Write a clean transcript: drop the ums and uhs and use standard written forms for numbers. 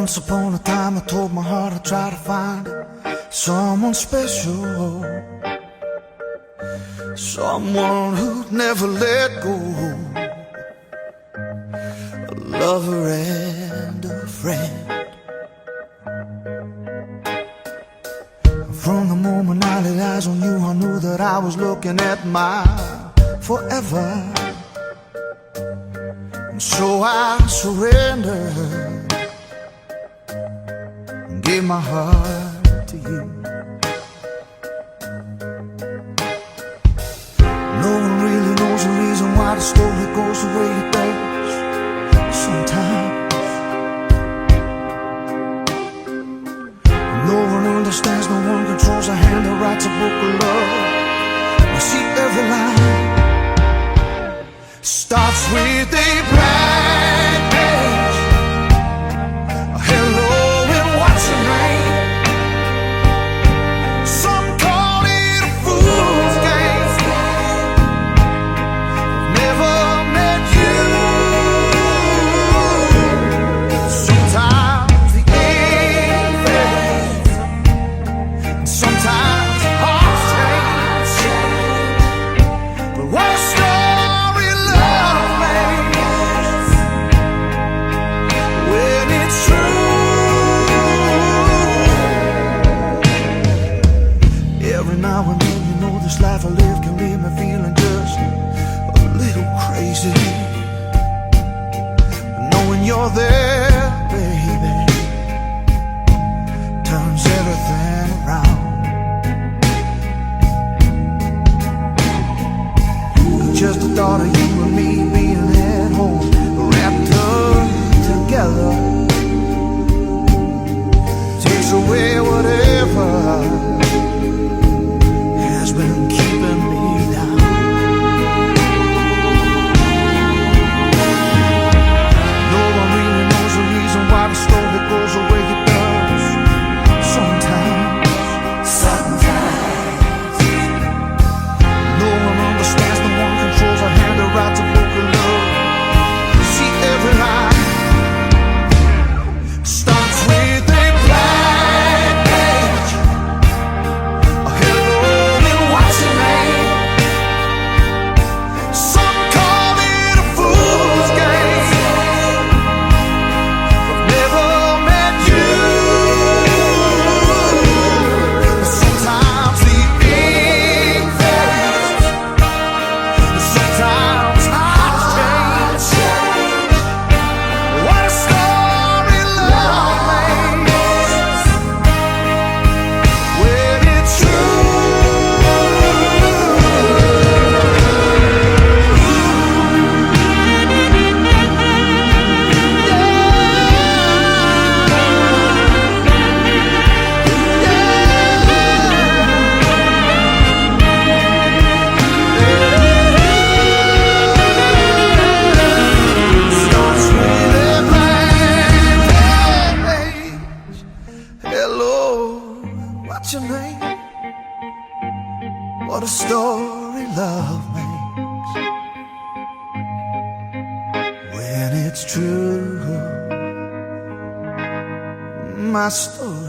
Once upon a time I told my heart I'd try to find someone special, someone who'd never let go, a lover and a friend. From the moment I laid eyes on you, I knew that I was looking at my forever. And so I surrendered and gave my heart to you. No one really knows the reason why the story goes the way it does sometimes. No one understands, no one controls a hand that writes a book of love. I see every line starts with a blank page. Hello and what's your name? Some call it a fool's game. I've never met you. Sometimes the ink fades, sometimes hearts change. But what a story love makes when it's true. Every now and then, you know, this life I live can leave me feeling just a little crazy. But knowing you're there, baby, turns everything around. Just the thought of you and me being at home, wrapped up together, takes away whatever has been keeping me down. No one really knows the reason why the story goes the way it does sometimes. No one understands, no one controls a hand that writes a book of love. See every line starts with a blank page. Hello and what's your name? Some call it a fool's game. I've never met you. Sometimes the ink fades, sometimes hearts change. What a story love makes when it's true. Starts with a blank page. Hello, what's your name? What a story love makes when it's true. My story.